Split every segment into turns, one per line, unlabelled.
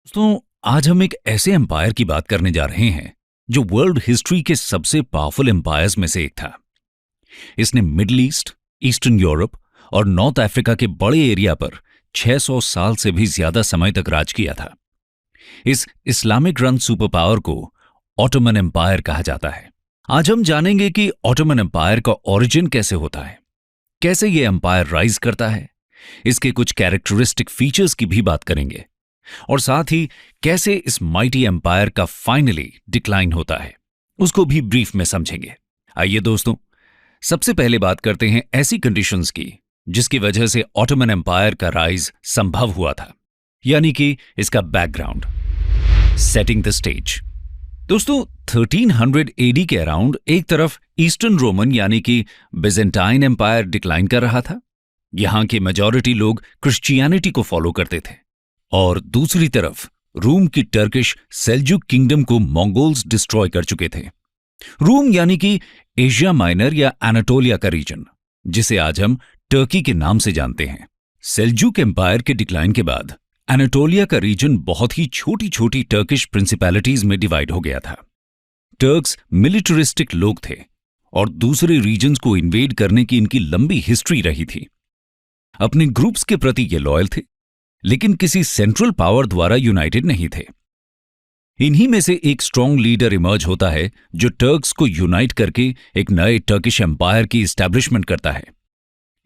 दोस्तों, आज हम एक ऐसे एम्पायर की बात करने जा रहे हैं जो वर्ल्ड हिस्ट्री के सबसे पावरफुल एम्पायर्स में से एक था। इसने मिडिल ईस्ट, ईस्टर्न यूरोप और नॉर्थ अफ्रीका के बड़े एरिया पर 600 साल से भी ज्यादा समय तक राज किया था। इस इस्लामिक रन सुपर पावर को ऑटोमन एम्पायर कहा जाता है। आज हम जानेंगे कि ऑटोमन एम्पायर का ओरिजिन कैसे होता है, कैसे ये एम्पायर राइज करता है, इसके कुछ कैरेक्टरिस्टिक फीचर्स की भी बात करेंगे और साथ ही कैसे इस माइटी एम्पायर का फाइनली डिक्लाइन होता है उसको भी ब्रीफ में समझेंगे। आइए दोस्तों, सबसे पहले बात करते हैं ऐसी कंडीशंस की जिसकी वजह से ऑटोमन एम्पायर का राइज संभव हुआ था, यानी कि इसका बैकग्राउंड। Setting the stage. दोस्तों, 1300 एडी के अराउंड एक तरफ ईस्टर्न रोमन यानी कि बिजेंटाइन एम्पायर डिक्लाइन कर रहा था। यहां के मेजॉरिटी लोग क्रिश्चियनिटी को फॉलो करते थे और दूसरी तरफ रूम की टर्किश सेल्जुक किंगडम को मंगोल्स डिस्ट्रॉय कर चुके थे। रूम यानी कि एशिया माइनर या एनाटोलिया का रीजन, जिसे आज हम टर्की के नाम से जानते हैं। सेल्जुक एम्पायर के डिक्लाइन के बाद एनाटोलिया का रीजन बहुत ही छोटी छोटी टर्किश प्रिंसिपैलिटीज में डिवाइड हो गया था। टर्क्स मिलिटरिस्टिक लोग थे और दूसरे रीजन्स को इन्वेड करने की इनकी लंबी हिस्ट्री रही थी। अपने ग्रुप्स के प्रति ये लॉयल थे, लेकिन किसी सेंट्रल पावर द्वारा यूनाइटेड नहीं थे। इन्हीं में से एक स्ट्रॉन्ग लीडर इमर्ज होता है जो टर्क्स को यूनाइट करके एक नए टर्किश एम्पायर की एस्टैब्लिशमेंट करता है।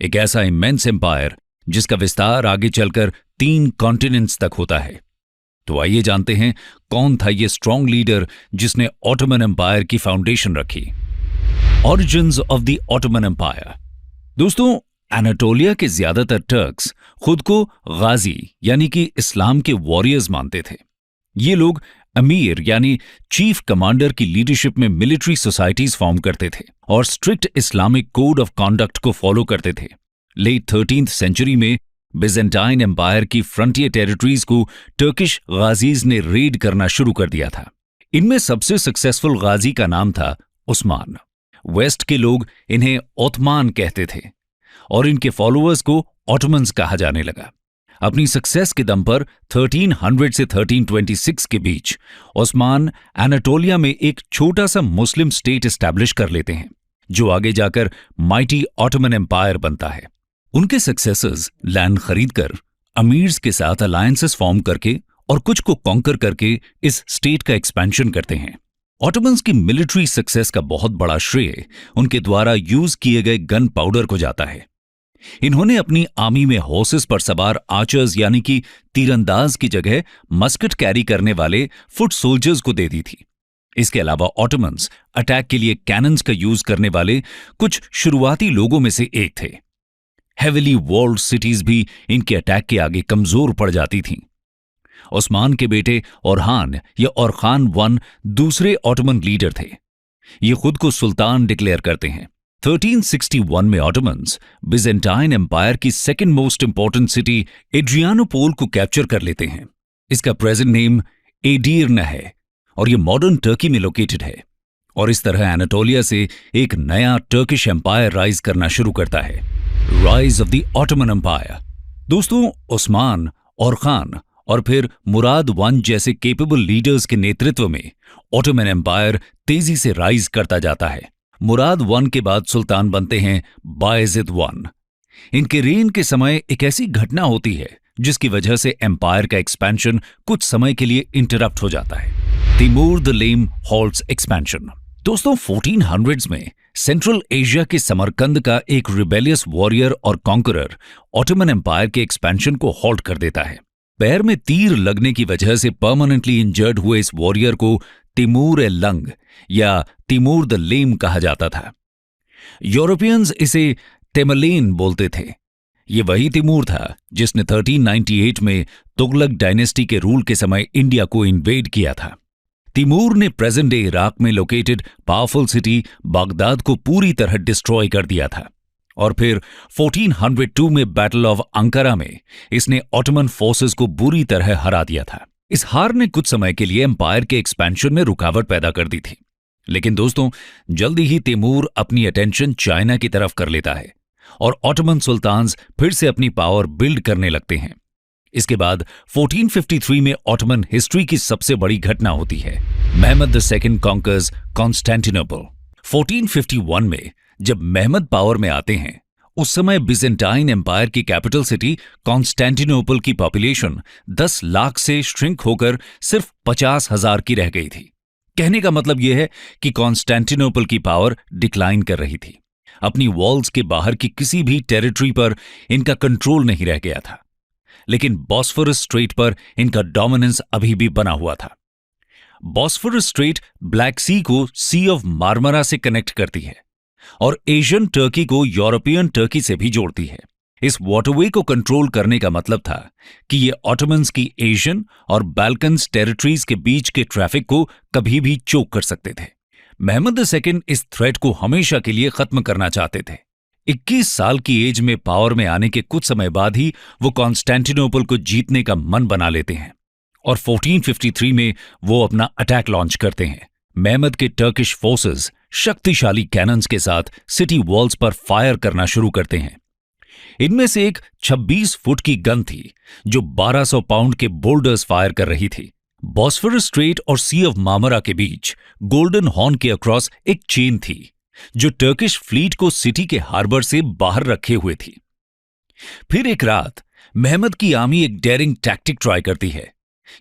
एक ऐसा इमेंस एम्पायर जिसका विस्तार आगे चलकर 3 कॉन्टिनेंट्स तक होता है। तो आइए जानते हैं कौन था ये स्ट्रॉन्ग लीडर जिसने ऑटोमन एम्पायर की फाउंडेशन रखी। Origins of the Ottoman Empire. दोस्तों, एनाटोलिया के ज्यादातर टर्क्स खुद को गाजी यानी कि इस्लाम के वॉरियर्स मानते थे। ये लोग अमीर यानी चीफ कमांडर की लीडरशिप में मिलिट्री सोसाइटीज फॉर्म करते थे और strict Islamic code of conduct को फॉलो करते थे। लेट 13th सेंचुरी में बिजेंटाइन एम्पायर की फ्रंटियर टेरिटरीज को टर्किश गाजीज ने रेड करना शुरू कर दिया था। इनमें सबसे सक्सेसफुल गाजी का नाम था उस्मान। वेस्ट के लोग इन्हें ओथमान कहते थे और इनके फॉलोअर्स को ऑटोमन्स कहा जाने लगा। अपनी सक्सेस के दम पर 1300 से 1326 के बीच ओस्मान एनाटोलिया में एक छोटा सा मुस्लिम स्टेट एस्टैब्लिश कर लेते हैं, जो आगे जाकर माइटी ऑटोमन एम्पायर बनता है। उनके सक्सेसर्स लैंड खरीदकर अमीर्स के साथ अलायंसेस फॉर्म करके और कुछ को कॉन्कर करके इस स्टेट का एक्सपेंशन करते हैं। ऑटोमन्स की मिलिट्री सक्सेस का बहुत बड़ा श्रेय उनके द्वारा यूज किए गए गन पाउडर को जाता है। इन्होंने अपनी आर्मी में हॉर्सेस पर सवार आर्चर्स यानी कि तीरंदाज की जगह मस्कट कैरी करने वाले फुट सोल्जर्स को दे दी थी। इसके अलावा ऑटोमन्स अटैक के लिए कैनन्स का यूज करने वाले कुछ शुरुआती लोगों में से एक थे। हेविली वॉल्ड सिटीज भी इनके अटैक के आगे कमजोर पड़ जाती थीं। ओस्मान के बेटे ओरहान या ओरखान वन दूसरे ऑटोमन लीडर थे। ये खुद को सुल्तान डिक्लेयर करते हैं। 1361 में ऑटोमन्स बिजेंटाइन एम्पायर की सेकेंड मोस्ट इंपॉर्टेंट सिटी एड्रियानोपोल को कैप्चर कर लेते हैं। इसका प्रेजेंट नेम एडीर्न है और ये मॉडर्न टर्की में लोकेटेड है। और इस तरह एनाटोलिया से एक नया टर्किश एम्पायर राइज करना शुरू करता है। Rise of the Ottoman Empire. दोस्तों, ओस्मान, ओरखान और फिर मुराद वन जैसे केपेबल लीडर्स के नेतृत्व में ऑटोमन एम्पायर तेजी से राइज करता जाता है। मुराद वन के बाद सुल्तान बनते हैं बायजिद वन। इनके रेन के समय एक ऐसी घटना होती है जिसकी वजह से एम्पायर का एक्सपेंशन कुछ समय के लिए इंटरप्ट हो जाता है। Timur the lame halts expansion. दोस्तों, 1400s में सेंट्रल एशिया के समरकंद का एक रिबेलियस वॉरियर और कॉन्करर ऑटोमन एम्पायर के एक्सपेंशन को हॉल्ट कर देता है। पैर में तीर लगने की वजह से परमानेंटली इंजर्ड हुए इस वॉरियर को तिमूर ए लंग या तिमूर द लेम कहा जाता था। यूरोपियंस इसे तेमलेन बोलते थे। ये वही तिमूर था जिसने 1398 में तुगलक डायनेस्टी के रूल के समय इंडिया को इन्वेड किया था। तिमूर ने प्रेजेंट डे इराक में लोकेटेड पावरफुल सिटी बागदाद को पूरी तरह डिस्ट्रॉय कर दिया था और फिर 1402 में बैटल ऑफ अंकारा में इसने ऑटोमन फोर्सेस को बुरी तरह हरा दिया था। इस हार ने कुछ समय के लिए एम्पायर के एक्सपेंशन में रुकावट पैदा कर दी थी, लेकिन दोस्तों, जल्दी ही तिमूर अपनी अटेंशन चाइना की तरफ कर लेता है और ऑटोमन सुल्तान्स फिर से अपनी पावर बिल्ड करने लगते हैं। इसके बाद 1453 में ऑटोमन हिस्ट्री की सबसे बड़ी घटना होती है। Mahmad II conquers Constantinople. 1451 में जब महमद पावर में आते हैं, उस समय बिजेंटाइन एम्पायर की कैपिटल सिटी कॉन्स्टेंटिनोपल की पॉपुलेशन 10 लाख से श्रिंक होकर सिर्फ 50,000 की रह गई थी। कहने का मतलब यह है कि कॉन्स्टेंटिनोपल की पावर डिक्लाइन कर रही थी। अपनी वॉल्स के बाहर की किसी भी टेरिटरी पर इनका कंट्रोल नहीं रह गया था, लेकिन बॉस्फोरस स्ट्रेट पर इनका डोमिनेंस अभी भी बना हुआ था। बॉस्फोरस स्ट्रेट ब्लैक सी को सी ऑफ मार्मरा से कनेक्ट करती है और एशियन टर्की को यूरोपियन टर्की से भी जोड़ती है। इस वाटरवे को कंट्रोल करने का मतलब था कि ये ऑटोमन्स की एशियन और बाल्कन्स टेरिटरीज के बीच के ट्रैफिक को कभी भी चोक कर सकते थे। महमद II इस थ्रेट को हमेशा के लिए खत्म करना चाहते थे। 21 साल की एज में पावर में आने के कुछ समय बाद ही वो कॉन्स्टेंटिनोपल को जीतने का मन बना लेते हैं और 1453 में वो अपना अटैक लॉन्च करते हैं। महमद के टर्किश फोर्सेस शक्तिशाली कैनन्स के साथ सिटी वॉल्स पर फायर करना शुरू करते हैं। इनमें से एक 26 फुट की गन थी जो 1200 पाउंड के बोल्डर्स फायर कर रही थी। बॉस्फोरस स्ट्रेट और सी ऑफ मार्मरा के बीच गोल्डन हॉर्न के अक्रॉस एक चेन थी जो टर्किश फ्लीट को सिटी के हार्बर से बाहर रखे हुए थी। फिर एक रात महमद की आर्मी एक डेयरिंग टैक्टिक ट्राई करती है।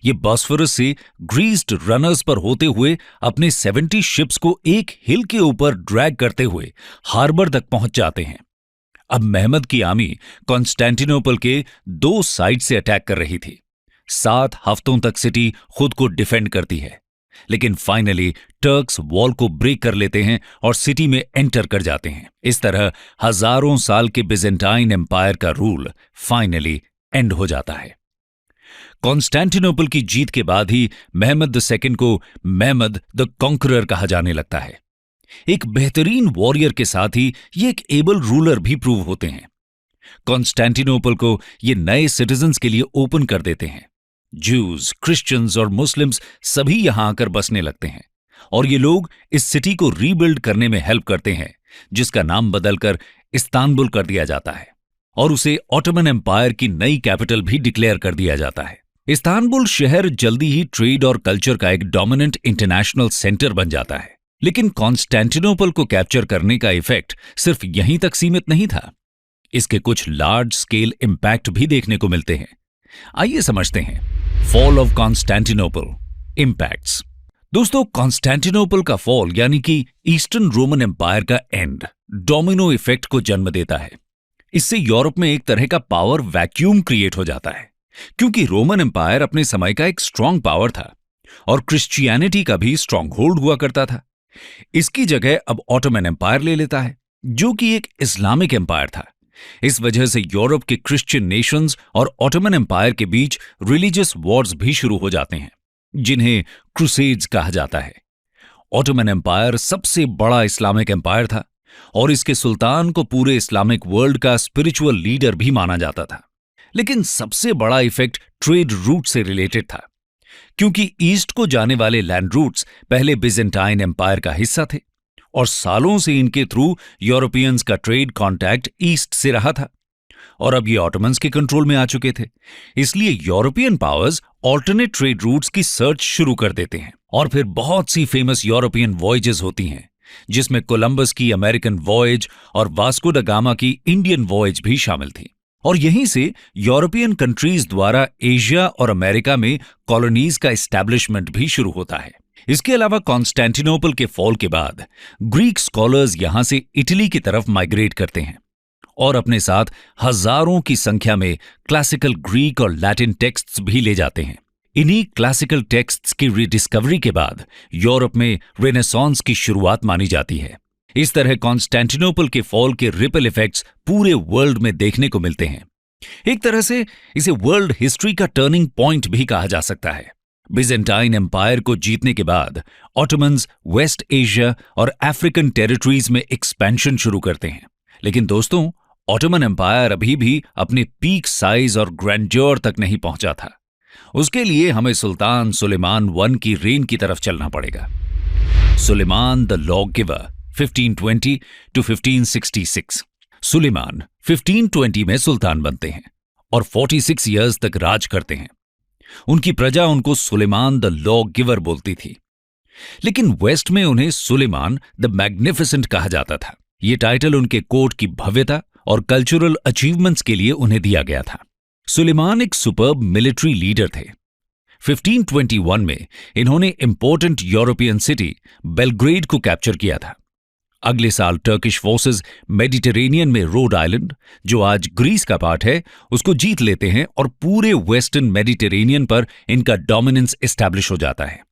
ये बॉस्फोरस से ग्रीस्ड रनर्स पर होते हुए अपने 70 शिप्स को एक हिल के ऊपर ड्रैग करते हुए हार्बर तक पहुंच जाते हैं। अब महमद की आर्मी कॉन्स्टेंटिनोपल के 2 साइड से अटैक कर रही थी। 7 हफ्तों तक सिटी खुद को डिफेंड करती है, लेकिन फाइनली टर्क्स वॉल को ब्रेक कर लेते हैं और सिटी में एंटर कर जाते हैं। इस तरह हजारों साल के बिजेंटाइन एम्पायर का रूल फाइनली एंड हो जाता है। कॉन्स्टेंटिनोपल की जीत के बाद ही महमद II को महमद द कॉन्करर कहा जाने लगता है। एक बेहतरीन वॉरियर के साथ ही ये एक एबल रूलर भी प्रूव होते हैं। कॉन्स्टेंटिनोपल को ये नए सिटीजन्स के लिए ओपन कर देते हैं। ज्यूज, क्रिश्चियंस और मुस्लिम्स सभी यहां आकर बसने लगते हैं और ये लोग इस सिटी को रीबिल्ड करने में हेल्प करते हैं, जिसका नाम बदलकर इस्तांबुल कर दिया जाता है और उसे ऑटोमन एम्पायर की नई कैपिटल भी डिक्लेयर कर दिया जाता है। इस्तांबुल शहर जल्दी ही ट्रेड और कल्चर का एक डोमिनेंट इंटरनेशनल सेंटर बन जाता है। लेकिन कॉन्स्टेंटिनोपल को कैप्चर करने का इफेक्ट सिर्फ यहीं तक सीमित नहीं था। इसके कुछ लार्ज स्केल इंपैक्ट भी देखने को मिलते हैं। आइए समझते हैं फॉल ऑफ कॉन्स्टेंटिनोपल इंपैक्ट्स। दोस्तों, कॉन्स्टेंटिनोपल का फॉल यानी कि ईस्टर्न रोमन एम्पायर का एंड डोमिनो इफेक्ट को जन्म देता है। इससे यूरोप में एक तरह का पावर वैक्यूम क्रिएट हो जाता है, क्योंकि रोमन एम्पायर अपने समय का एक स्ट्रांग पावर था और क्रिश्चियनिटी का भी स्ट्रांग होल्ड हुआ करता था। इसकी जगह अब ऑटोमन एम्पायर ले लेता है, जो कि एक इस्लामिक एम्पायर था। इस वजह से यूरोप के क्रिश्चियन नेशंस और ऑटोमन एम्पायर के बीच रिलीजियस वॉर्स भी शुरू हो जाते हैं, जिन्हें क्रूसेड्स कहा जाता है। ऑटोमन एम्पायर सबसे बड़ा इस्लामिक एम्पायर था और इसके सुल्तान को पूरे इस्लामिक वर्ल्ड का स्पिरिचुअल लीडर भी माना जाता था। लेकिन सबसे बड़ा इफेक्ट ट्रेड रूट से रिलेटेड था, क्योंकि ईस्ट को जाने वाले लैंड रूट्स पहले बिजेंटाइन एम्पायर का हिस्सा थे और सालों से इनके थ्रू यूरोपियंस का ट्रेड कांटेक्ट ईस्ट से रहा था और अब ये ऑटोमन्स के कंट्रोल में आ चुके थे। इसलिए European powers alternate trade routes की सर्च शुरू कर देते हैं और फिर बहुत सी फेमस यूरोपियन वॉयजेस होती हैं, जिसमें कोलंबस की अमेरिकन वॉयज और वास्को ड गामा की इंडियन वॉयज भी शामिल थी। और यहीं से यूरोपियन कंट्रीज द्वारा एशिया और अमेरिका में कॉलोनीज का एस्टैब्लिशमेंट भी शुरू होता है। इसके अलावा कॉन्स्टेंटिनोपल के फॉल के बाद ग्रीक स्कॉलर्स यहां से इटली की तरफ माइग्रेट करते हैं और अपने साथ हजारों की संख्या में क्लासिकल ग्रीक और लैटिन टेक्स्ट्स भी ले जाते हैं। इन्हीं क्लासिकल टेक्स्ट्स की रिडिस्कवरी के बाद यूरोप में रेनेसांस की शुरुआत मानी जाती है। इस तरह कॉन्स्टेंटिनोपल के फॉल के रिपल इफेक्ट्स पूरे वर्ल्ड में देखने को मिलते हैं। एक तरह से इसे वर्ल्ड हिस्ट्री का टर्निंग पॉइंट भी कहा जा सकता है। बिजेंटाइन एम्पायर को जीतने के बाद ऑटोमन्स वेस्ट एशिया और अफ्रीकन टेरिटरीज में एक्सपेंशन शुरू करते हैं। लेकिन दोस्तों, ऑटोमन एम्पायर अभी भी अपने पीक साइज और ग्रैंड्योर तक नहीं पहुंचा था। उसके लिए हमें सुल्तान सुलेमान I की रेन की तरफ चलना पड़ेगा। Suleiman the lawgiver 1520 to 1566। Suleiman 1520 में सुल्तान बनते हैं और 46 ईयर्स तक राज करते हैं। उनकी प्रजा उनको सुलेमान द लॉ गिवर बोलती थी, लेकिन वेस्ट में उन्हें सुलेमान द मैग्निफिसेंट कहा जाता था। यह टाइटल उनके कोर्ट की भव्यता और कल्चरल अचीवमेंट्स के लिए उन्हें दिया गया था। सुलेमान एक सुपर्ब मिलिट्री लीडर थे। 1521 में इन्होंने इंपॉर्टेंट यूरोपियन सिटी बेलग्रेड को कैप्चर किया था। अगले साल टर्किश फोर्सेस मेडिटेरेनियन में रोड आइलैंड, जो आज ग्रीस का पार्ट है, उसको जीत लेते हैं और पूरे वेस्टर्न मेडिटेरेनियन पर इनका डोमिनेंस एस्टैब्लिश हो जाता है।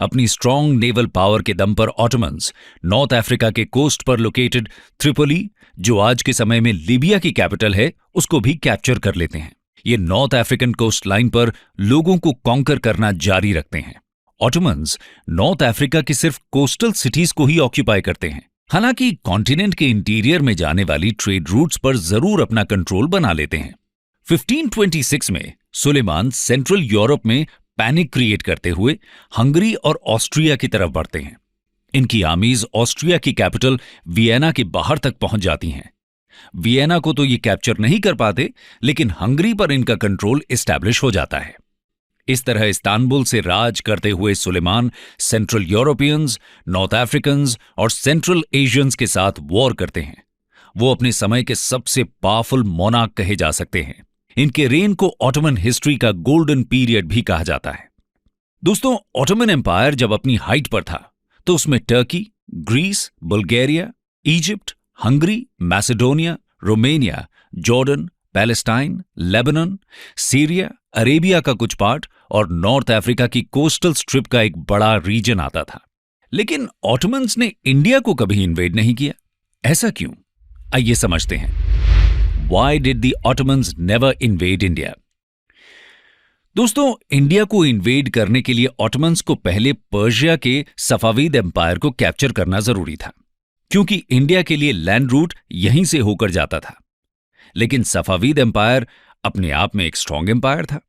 अपनी स्ट्रॉन्ग नेवल पावर के दम पर ऑटोमन्स नॉर्थ अफ्रीका के कोस्ट पर लोकेटेड त्रिपोली, जो आज के समय में लीबिया की कैपिटल है, उसको भी कैप्चर कर लेते हैं। ये नॉर्थ अफ्रीकन कोस्ट लाइन पर लोगों को कॉन्कर करना जारी रखते हैं। ऑटोमन्स नॉर्थ अफ्रीका की सिर्फ कोस्टल सिटीज को ही ऑक्यूपाई करते हैं। हालांकि कॉन्टिनेंट के इंटीरियर में जाने वाली ट्रेड रूट्स पर जरूर अपना कंट्रोल बना लेते हैं। 1526 में सुलेमान सेंट्रल यूरोप में पैनिक क्रिएट करते हुए हंगरी और ऑस्ट्रिया की तरफ बढ़ते हैं। इनकी आर्मीज ऑस्ट्रिया की कैपिटल वियना के बाहर तक पहुंच जाती हैं। वियना को तो ये कैप्चर नहीं कर पाते, लेकिन हंगरी पर इनका कंट्रोल एस्टैब्लिश हो जाता है। इस तरह इस्तांबुल से राज करते हुए Suleiman central Europeans, north Africans और सेंट्रल एशियंस के साथ वॉर करते हैं। वो अपने समय के सबसे पावरफुल मोनार्क कहे जा सकते हैं। इनके रेन को ऑटोमन हिस्ट्री का गोल्डन पीरियड भी कहा जाता है। दोस्तों, ऑटोमन एम्पायर जब अपनी हाइट पर था तो उसमें Turkey, Greece, Bulgaria, Egypt, Hungary, Macedonia, Romania, Jordan, Palestine, Lebanon, Syria, Arabia का कुछ पार्ट और नॉर्थ अफ्रीका की कोस्टल स्ट्रिप का एक बड़ा रीजन आता था। लेकिन ऑटोमन्स ने इंडिया को कभी इन्वेड नहीं किया। ऐसा क्यों? आइए समझते हैं। Why did the Ottomans never invade India? दोस्तों, इंडिया को इन्वेड करने के लिए ऑटोमन्स को पहले पर्शिया के सफाविद एम्पायर को कैप्चर करना जरूरी था, क्योंकि इंडिया के लिए लैंड रूट यहीं से होकर जाता था। लेकिन सफाविद एम्पायर अपने आप में एक स्ट्रॉन्ग एम्पायर था।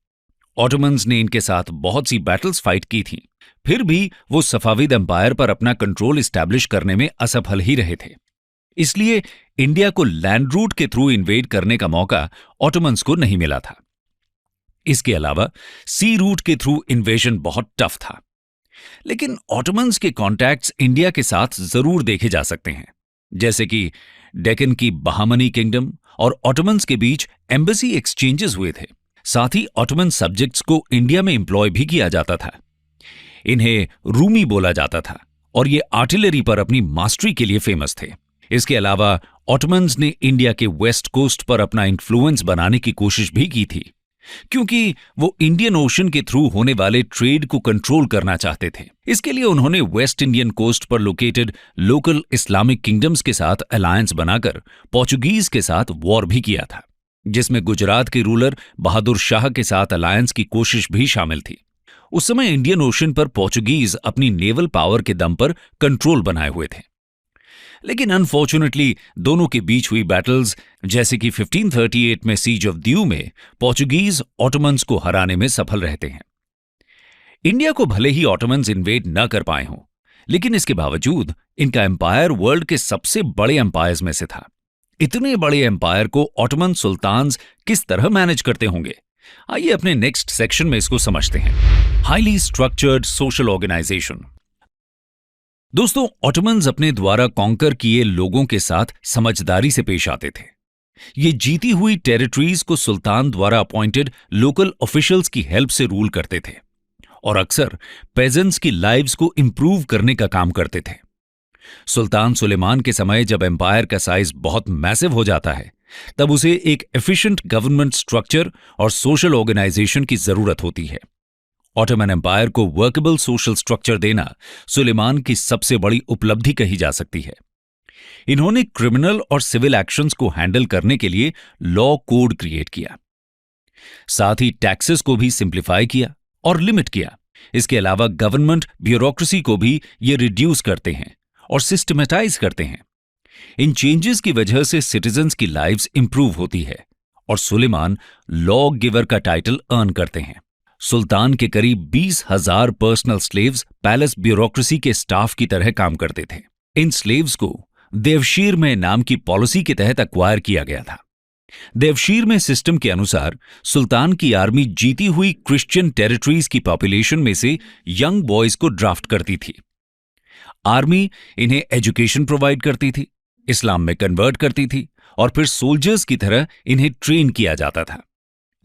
ऑटोमन्स ने इनके साथ बहुत सी बैटल्स फाइट की थी, फिर भी वो सफाविद एम्पायर पर अपना कंट्रोल इस्टेब्लिश करने में असफल ही रहे थे। इसलिए इंडिया को लैंड रूट के थ्रू इन्वेड करने का मौका ऑटोमन्स को नहीं मिला था। इसके अलावा सी रूट के थ्रू इन्वेजन बहुत टफ था। लेकिन ऑटोमन्स के कॉन्टैक्ट्स इंडिया के साथ जरूर देखे जा सकते हैं, जैसे कि डेक्कन की बहामनी किंगडम और ऑटोमन्स के बीच एम्बेसी एक्सचेंजेस हुए थे। साथ ही ऑटोमन सब्जेक्ट्स को इंडिया में एम्प्लॉय भी किया जाता था। इन्हें रूमी बोला जाता था और ये आर्टिलरी पर अपनी मास्टरी के लिए फेमस थे। इसके अलावा ऑटोमन्स ने इंडिया के वेस्ट कोस्ट पर अपना इन्फ्लुएंस बनाने की कोशिश भी की थी, क्योंकि वो इंडियन ओशन के थ्रू होने वाले ट्रेड को कंट्रोल करना चाहते थे। इसके लिए उन्होंने वेस्ट इंडियन कोस्ट पर लोकेटेड लोकल इस्लामिक किंगडम्स के साथ अलायंस बनाकर पोर्चुगीज के साथ वॉर भी किया था, जिसमें गुजरात के रूलर बहादुर शाह के साथ अलायंस की कोशिश भी शामिल थी। उस समय इंडियन ओशन पर पोर्चुगीज अपनी नेवल पावर के दम पर कंट्रोल बनाए हुए थे। लेकिन अनफॉर्चुनेटली दोनों के बीच हुई बैटल्स, जैसे कि 1538 में सीज ऑफ द्यू में ऑटोमन्स ऑटोमन्स को हराने में सफल रहते हैं। इंडिया को भले ही ऑटोमन्स इन्वेड न कर पाए हों, लेकिन इसके बावजूद इनका एम्पायर वर्ल्ड के सबसे बड़े एम्पायर्स में से था। इतने बड़े एम्पायर को ऑटोमन सुल्तान्स किस तरह मैनेज करते होंगे? आइए अपने नेक्स्ट सेक्शन में इसको समझते हैं। Highly structured social organisation. दोस्तों, ऑटोमन्स अपने द्वारा कॉन्कर किए लोगों के साथ समझदारी से पेश आते थे। ये जीती हुई टेरिटरीज को सुल्तान द्वारा अपॉइंटेड लोकल ऑफिशियल्स की हेल्प से रूल करते थे और अक्सर पेजेंट्स की लाइव्स को इंप्रूव करने का काम करते थे। सुल्तान सुलेमान के समय जब एम्पायर का साइज बहुत मैसिव हो जाता है, तब उसे एक एफिशिएंट गवर्नमेंट स्ट्रक्चर और सोशल ऑर्गेनाइजेशन की जरूरत होती है। ऑटोमन एम्पायर को वर्केबल सोशल स्ट्रक्चर देना सुलेमान की सबसे बड़ी उपलब्धि कही जा सकती है। इन्होंने क्रिमिनल और सिविल एक्शंस को हैंडल करने के लिए लॉ कोड क्रिएट किया, साथ ही टैक्सेस को भी सिंप्लीफाई किया और लिमिट किया। इसके अलावा गवर्नमेंट ब्यूरोक्रेसी को भी ये रिड्यूस करते हैं और सिस्टमेटाइज करते हैं। इन चेंजेस की वजह से सिटीजन्स की लाइव्स इंप्रूव होती है और सुलेमान लॉ गिवर का टाइटल अर्न करते हैं। सुल्तान के करीब 20,000 पर्सनल स्लेव्स पैलेस ब्यूरोक्रेसी के स्टाफ की तरह काम करते थे। इन स्लेव्स को देवशीर में नाम की पॉलिसी के तहत अक्वायर किया गया था। देवशीर में सिस्टम के अनुसार सुल्तान की आर्मी जीती हुई क्रिश्चियन टेरिटरीज की पॉपुलेशन में से यंग बॉयज को ड्राफ्ट करती थी। आर्मी इन्हें एजुकेशन प्रोवाइड करती थी, इस्लाम में कन्वर्ट करती थी और फिर सोल्जर्स की तरह इन्हें ट्रेन किया जाता था।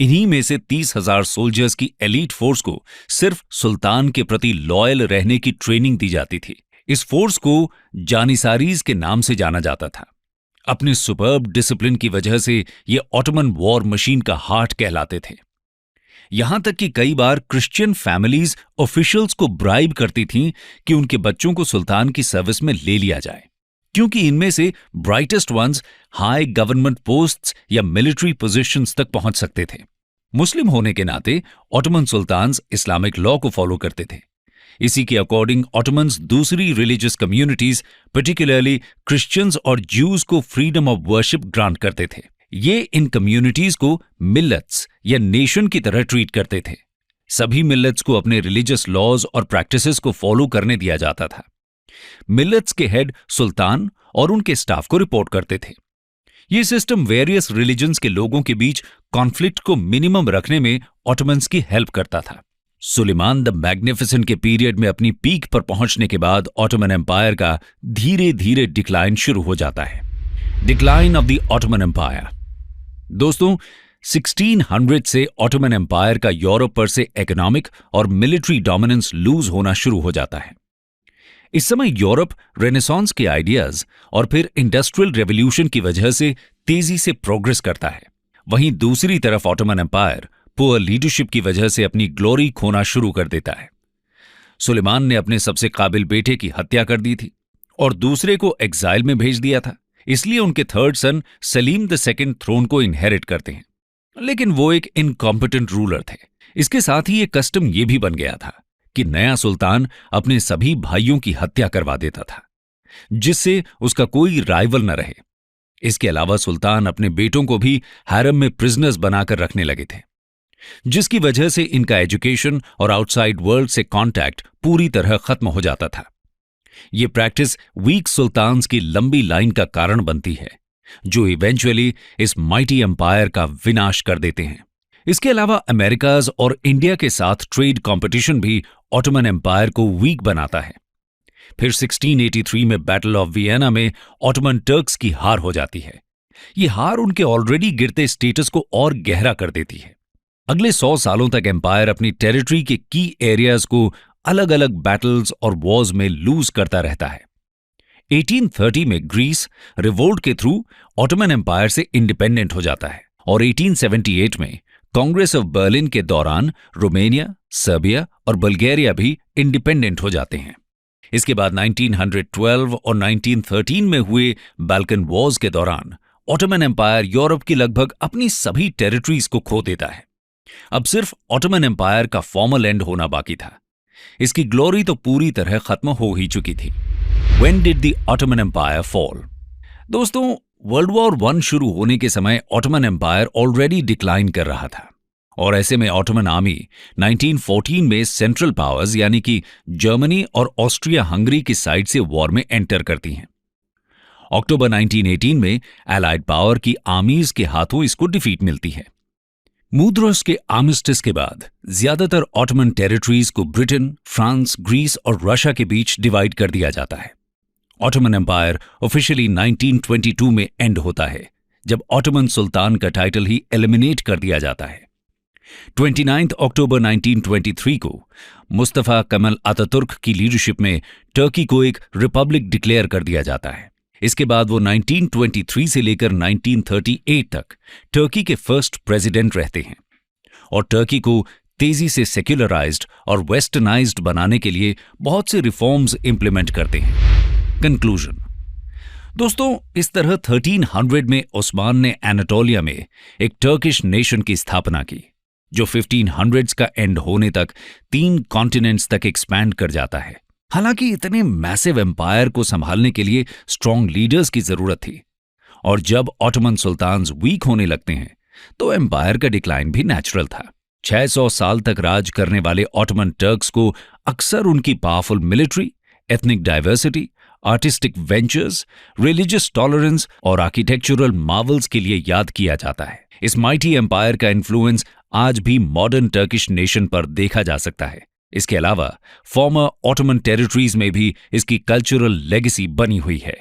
इन्हीं में से 30,000 सोल्जर्स की एलीट फोर्स को सिर्फ सुल्तान के प्रति लॉयल रहने की ट्रेनिंग दी जाती थी। इस फोर्स को जानिसारीज के नाम से जाना जाता था। अपने सुपर्ब डिसिप्लिन की वजह से ये ऑटोमन वॉर मशीन का हार्ट कहलाते थे। यहां तक कि कई बार क्रिश्चियन फैमिलीज ऑफिशियल्स को ब्राइब करती थीं कि उनके बच्चों को सुल्तान की सर्विस में ले लिया जाए, क्योंकि इनमें से brightest ones high government posts या मिलिट्री पोजीशंस तक पहुंच सकते थे। मुस्लिम होने के नाते ऑटोमन सुल्तान्स इस्लामिक लॉ को फॉलो करते थे। इसी के अकॉर्डिंग ऑटोमन्स दूसरी रिलीजियस कम्युनिटीज, पर्टिकुलरली क्रिश्चियंस और ज्यूज को फ्रीडम ऑफ वर्शिप ग्रांट करते थे। ये इन कम्युनिटीज को मिल्लत्स या नेशन की तरह ट्रीट करते थे। सभी मिल्लत्स को अपने रिलीजियस लॉज और प्रैक्टिसेस को फॉलो करने दिया जाता था। मिल्लत्स के हेड सुल्तान और उनके स्टाफ को रिपोर्ट करते थे। ये सिस्टम वेरियस रिलीजन्स के लोगों के बीच कॉन्फ्लिक्ट को मिनिमम रखने में ऑटोमन्स की हेल्प करता था। सुलेमान द मैग्निफिसेंट के पीरियड में अपनी पीक पर पहुंचने के बाद ऑटोमन एम्पायर का धीरे धीरे डिक्लाइन शुरू हो जाता है। Decline of the Ottoman Empire. दोस्तों, 1600 से ऑटोमन एम्पायर का यूरोप पर से इकोनॉमिक और मिलिट्री डोमिनेंस लूज होना शुरू हो जाता है। इस समय यूरोप रेनेसांस के आइडियाज और फिर इंडस्ट्रियल रेवोल्यूशन की वजह से तेजी से प्रोग्रेस करता है। वहीं दूसरी तरफ ऑटोमन एम्पायर पुअर लीडरशिप की वजह से अपनी ग्लोरी खोना शुरू कर देता है। सुलेमान ने अपने सबसे काबिल बेटे की हत्या कर दी थी और दूसरे को एग्जाइल में भेज दिया था, इसलिए उनके third son Selim the second throne को इनहेरिट करते हैं। लेकिन वो एक इनकॉम्पिटेंट रूलर थे। इसके साथ ही ये कस्टम ये भी बन गया था कि नया सुल्तान अपने सभी भाइयों की हत्या करवा देता था, जिससे उसका कोई राइवल न रहे। इसके अलावा सुल्तान अपने बेटों को भी हैरम में प्रिजनर्स बनाकर रखने लगे थे, जिसकी वजह से इनका एजुकेशन और आउटसाइड वर्ल्ड से कांटेक्ट पूरी तरह खत्म हो जाता था। यह प्रैक्टिस वीक सुल्तान्स की लंबी लाइन का कारण बनती है, जो इवेंचुअली इस माइटी एम्पायर का विनाश कर देते हैं। इसके अलावा अमेरिकाज और इंडिया के साथ ट्रेड कंपटीशन भी ऑटोमन एम्पायर को वीक बनाता है। फिर 1683 में बैटल ऑफ वियना में ऑटोमन टर्क्स की हार हो जाती है। यह हार उनके ऑलरेडी गिरते स्टेटस को और गहरा कर देती है। अगले 100 सालों तक एम्पायर अपनी टेरिटरी के की एरियाज को अलग अलग बैटल्स और वॉर्स में लूज करता रहता है। 1830 में ग्रीस रिवोल्ट के थ्रू ऑटोमन एम्पायर से इंडिपेंडेंट हो जाता है और 1878 में कांग्रेस ऑफ बर्लिन के दौरान रोमानिया, सर्बिया और बल्गेरिया भी इंडिपेंडेंट हो जाते हैं। इसके बाद 1912 और 1913 में हुए बाल्कन वॉर्स के दौरान ऑटोमन एम्पायर यूरोप की लगभग अपनी सभी टेरिटरीज को खो देता है। अब सिर्फ ऑटोमन एम्पायर का फॉर्मल एंड होना बाकी था। इसकी ग्लोरी तो पूरी तरह खत्म हो ही चुकी थी। When did the Ottoman Empire fall? दोस्तों, वर्ल्ड वॉर 1 शुरू होने के समय ऑटोमन एम्पायर ऑलरेडी डिक्लाइन कर रहा था और ऐसे में ऑटोमन आर्मी 1914 में सेंट्रल पावर्स यानी कि जर्मनी और ऑस्ट्रिया हंगरी की साइड से वॉर में एंटर करती हैं। अक्टूबर 1918 में एलाइड पावर की आर्मीज के हाथों इसको डिफीट मिलती है। मूद्रोस के आर्मिस्टिस के बाद ज्यादातर ऑटोमन टेरिटरीज को ब्रिटेन, फ्रांस, ग्रीस और रशिया के बीच डिवाइड कर दिया जाता है। ऑटोमन एम्पायर ऑफिशियली 1922 में एंड होता है, जब ऑटोमन सुल्तान का टाइटल ही एलिमिनेट कर दिया जाता है। 29 अक्टूबर 1923 को मुस्तफा कमल अतातुर्क की लीडरशिप में टर्की को एक रिपब्लिक डिक्लेयर कर दिया जाता है। इसके बाद वो 1923 से लेकर 1938 तक टर्की के फर्स्ट प्रेसिडेंट रहते हैं और टर्की को तेजी से सेक्युलराइज्ड और वेस्टर्नाइज्ड बनाने के लिए बहुत से रिफॉर्म्स इंप्लीमेंट करते हैं। कंक्लूजन। दोस्तों, इस तरह 1300 में ओस्मान ने एनाटोलिया में एक टर्किश नेशन की स्थापना की, जो 1500s का एंड होने तक 3 कॉन्टिनेंट्स तक एक्सपैंड कर जाता है। हालांकि इतने मैसिव एम्पायर को संभालने के लिए स्ट्रॉन्ग लीडर्स की जरूरत थी और जब ऑटोमन सुल्तान्स वीक होने लगते हैं तो एम्पायर का डिक्लाइन भी नेचुरल था। 600 साल तक राज करने वाले ऑटोमन टर्क्स को अक्सर उनकी powerful military, ethnic diversity artistic ventures, religious tolerance और आर्किटेक्चरल मार्वल्स के लिए याद किया जाता है। इस माइटी एम्पायर का इन्फ्लुएंस आज भी मॉडर्न टर्किश नेशन पर देखा जा सकता है। इसके अलावा फॉर्मर ऑटोमन टेरिटरीज में भी इसकी कल्चरल लेगेसी बनी हुई है।